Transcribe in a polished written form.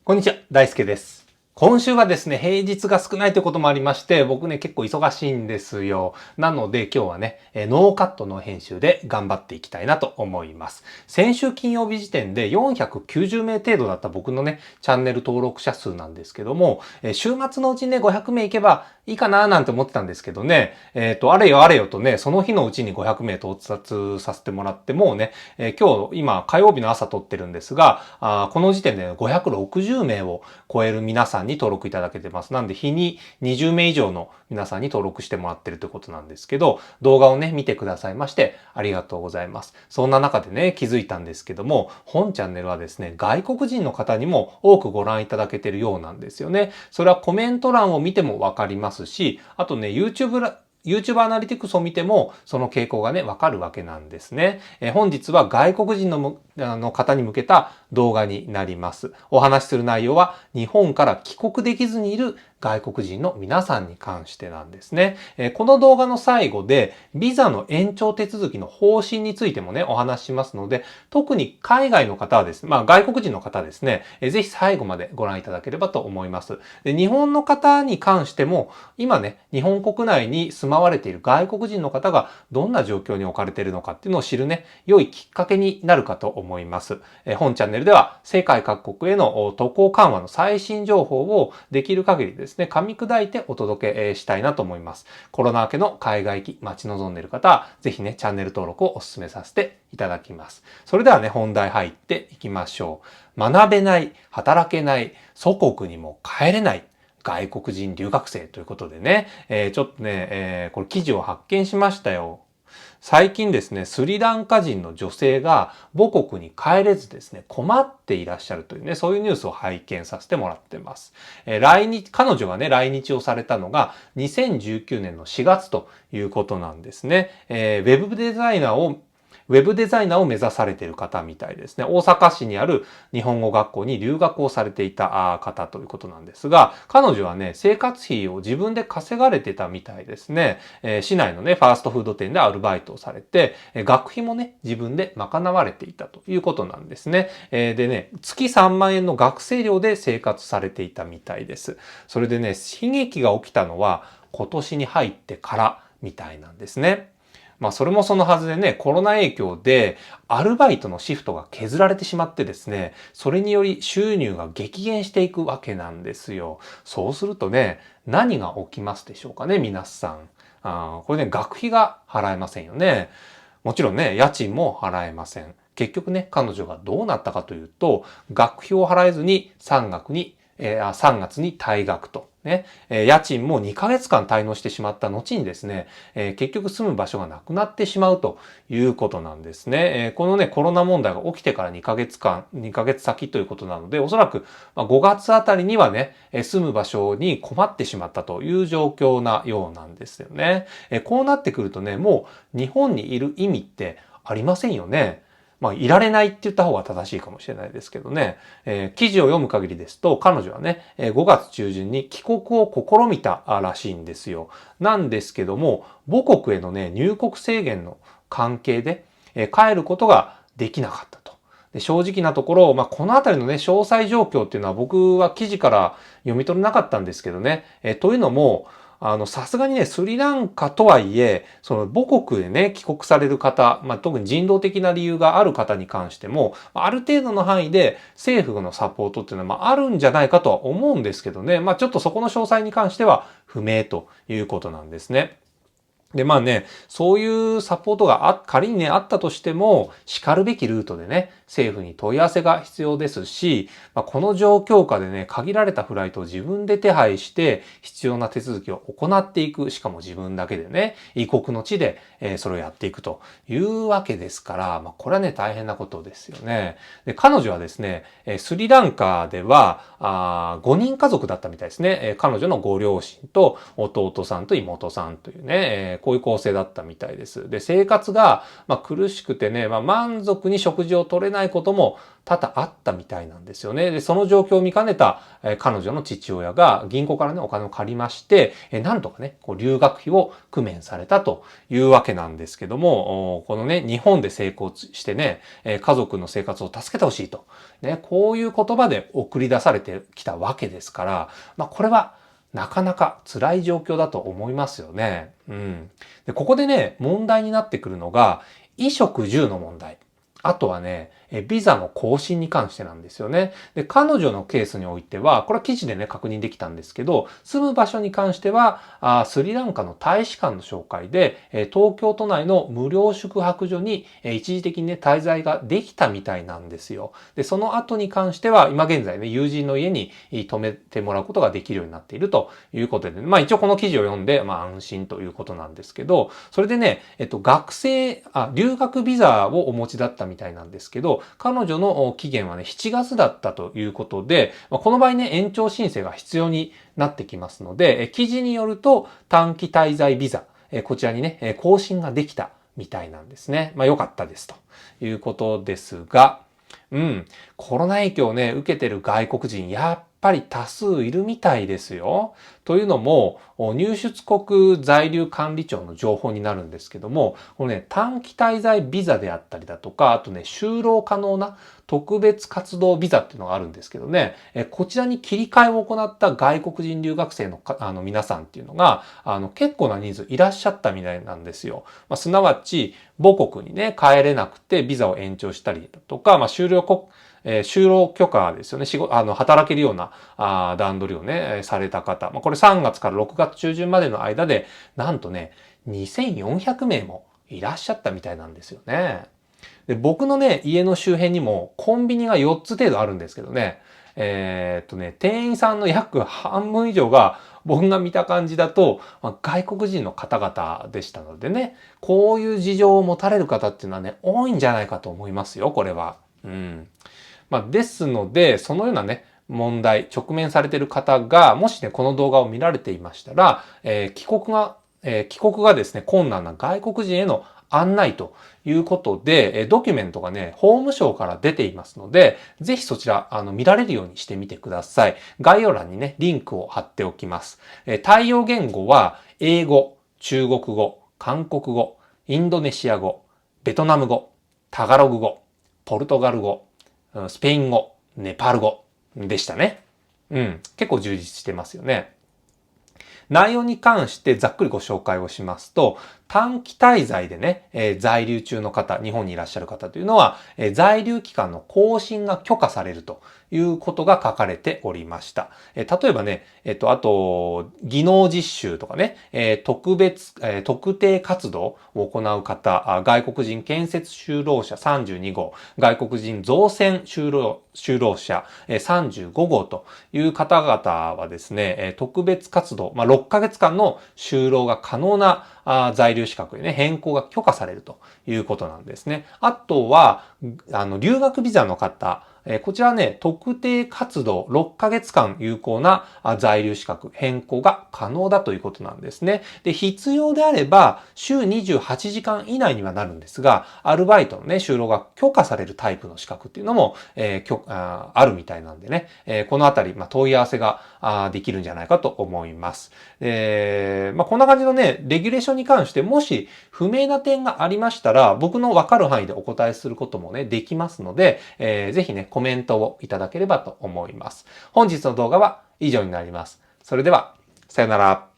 こんにちは、大輔です。今週はですね、平日が少ないということもありまして、僕ね、結構忙しいんですよ。なので今日はね、ノーカットの編集で頑張っていきたいなと思います。先週金曜日時点で490名程度だった僕のね、チャンネル登録者数なんですけども、週末のうちね、500名いけばいいかななんて思ってたんですけどね、あれよあれよとね、その日のうちに500名到達させてもらって、もうね、今日、今、火曜日の朝撮ってるんですが、この時点で560名を超える皆さんに登録いただけてます。なんで、日に20名以上の皆さんに登録してもらってるということなんですけど、動画をね、見てくださいましてありがとうございます。そんな中でね、気づいたんですけども、本チャンネルはですね、外国人の方にも多くご覧いただけてるようなんですよね。それはコメント欄を見てもわかりますし、あとね、YouTube アナリティクスを見てもその傾向がね、わかるわけなんですね。本日は外国人の方に向けた動画になります。お話しする内容は日本から帰国できずにいる外国人の皆さんに関してなんですね。この動画の最後でビザの延長手続きの方針についてもね、お話ししますので、特に海外の方はですね、外国人の方ですね、ぜひ最後までご覧いただければと思います。で、日本の方に関しても、今ね、日本国内に住まわれている外国人の方がどんな状況に置かれているのかっていうのを知るね、良いきっかけになるかと思います。本チャンネルでは世界各国への渡航緩和の最新情報をできる限りですね、噛み砕いてお届けしたいなと思います。コロナ明けの海外行き待ち望んでいる方は、ぜひね、チャンネル登録をお勧めさせていただきます。それではね、本題入っていきましょう。学べない、働けない、祖国にも帰れない。外国人留学生ということでね、ちょっとね、これ記事を発見しましたよ。最近ですね、スリランカ人の女性が母国に帰れずですね、困っていらっしゃるというね、そういうニュースを拝見させてもらってます。彼女がね、来日をされたのが2019年の4月ということなんですね。ウェブデザイナーを目指されている方みたいですね。大阪市にある日本語学校に留学をされていた方ということなんですが、彼女はね、生活費を自分で稼がれてたみたいですね。市内のね、ファーストフード店でアルバイトをされて、学費もね、自分で賄われていたということなんですね。でね、月3万円の学生寮で生活されていたみたいです。それでね、悲劇が起きたのは今年に入ってからみたいなんですね。それもそのはずでね、コロナ影響でアルバイトのシフトが削られてしまってですね、それにより収入が激減していくわけなんですよ。そうするとね、何が起きますでしょうかね、皆さん。これね、学費が払えませんよね。もちろんね、家賃も払えません。結局ね、彼女がどうなったかというと、学費を払えずに3月に退学と。ね、家賃も2ヶ月間滞納してしまった後にですね、結局住む場所がなくなってしまうということなんですね。このね、コロナ問題が起きてから2ヶ月先ということなので、おそらく5月あたりにはね、住む場所に困ってしまったという状況なようなんですよね。こうなってくるとね、もう日本にいる意味ってありませんよね。いられないって言った方が正しいかもしれないですけどね。記事を読む限りですと、彼女はね、5月中旬に帰国を試みたらしいんですよ。なんですけども、母国へのね、入国制限の関係で、帰ることができなかったと。で、正直なところ、このあたりのね、詳細状況っていうのは僕は記事から読み取れなかったんですけどね。というのも、さすがにね、スリランカとはいえ、その母国へね、帰国される方、特に人道的な理由がある方に関しても、ある程度の範囲で政府のサポートっていうのは、あるんじゃないかとは思うんですけどね、ちょっとそこの詳細に関しては不明ということなんですね。で、そういうサポートが仮にね、あったとしても、叱るべきルートでね、政府に問い合わせが必要ですし、この状況下でね、限られたフライトを自分で手配して、必要な手続きを行っていく、しかも自分だけでね、異国の地で、それをやっていくというわけですから、これはね、大変なことですよね。で、彼女はですね、スリランカでは、5人家族だったみたいですね。彼女のご両親と弟さんと妹さんというね、こういう構成だったみたいです。で、生活が、苦しくてね、満足に食事を取れないことも多々あったみたいなんですよね。で、その状況を見かねた彼女の父親が銀行からね、お金を借りまして、なんとかね、こう留学費を工面されたというわけなんですけども、このね、日本で成功してね、家族の生活を助けてほしいと、ね、こういう言葉で送り出されてきたわけですから、これはなかなか辛い状況だと思いますよね。で、ここでね、問題になってくるのが、衣食住の問題。あとはね、ビザの更新に関してなんですよね。で、彼女のケースにおいては、これは記事でね、確認できたんですけど、住む場所に関しては、スリランカの大使館の紹介で、東京都内の無料宿泊所に、一時的にね、滞在ができたみたいなんですよ。で、その後に関しては、今現在ね、友人の家に泊めてもらうことができるようになっているということで、一応この記事を読んで、安心ということなんですけど、それでね、留学ビザをお持ちだったみたいなんですけど、彼女の期限はね、7月だったということで、この場合ね、延長申請が必要になってきますので、記事によると短期滞在ビザ、こちらにね、更新ができたみたいなんですね。良かったですということですが、コロナ影響をね、受けてる外国人、やっぱり多数いるみたいですよ。というのも、入出国在留管理庁の情報になるんですけども、このね、短期滞在ビザであったりだとか、あとね、就労可能な特別活動ビザっていうのがあるんですけどね、こちらに切り替えを行った外国人留学生の皆さんっていうのが、結構な人数いらっしゃったみたいなんですよ。すなわち、母国にね、帰れなくてビザを延長したりだとか、就労許可ですよね。働けるような段取りをね、された方。これ3月から6月中旬までの間で、なんとね、2400名もいらっしゃったみたいなんですよね。で、僕のね、家の周辺にもコンビニが4つ程度あるんですけどね。店員さんの約半分以上が僕が見た感じだと、外国人の方々でしたのでね、こういう事情を持たれる方っていうのはね、多いんじゃないかと思いますよ、これは。ですので、そのようなね、問題、直面されている方が、もしね、この動画を見られていましたら、帰国がですね、困難な外国人への案内ということで、ドキュメントがね、法務省から出ていますので、ぜひそちら、見られるようにしてみてください。概要欄にね、リンクを貼っておきます。対応言語は、英語、中国語、韓国語、インドネシア語、ベトナム語、タガログ語、ポルトガル語、スペイン語、ネパール語でしたね。結構充実してますよね。内容に関してざっくりご紹介をしますと、短期滞在でね、在留中の方、日本にいらっしゃる方というのは、在留期間の更新が許可されるということが書かれておりました。例えばね、あと、技能実習とかね、特定活動を行う方、外国人建設就労者32号、外国人造船就労者35号という方々はですね、特別活動、6ヶ月間の就労が可能な在留資格へね、変更が許可されるということなんですね。あとは、留学ビザの方、こちらね、特定活動6ヶ月間有効な在留資格変更が可能だということなんですね。で、必要であれば、週28時間以内にはなるんですが、アルバイトのね、就労が許可されるタイプの資格っていうのも、あるみたいなんでね、このあたり、問い合わせができるんじゃないかと思います。こんな感じのね、レギュレーションに関して、もし不明な点がありましたら、僕のわかる範囲でお答えすることもね、できますので、ぜひね、コメントをいただければと思います。本日の動画は以上になります。それでは、さよなら。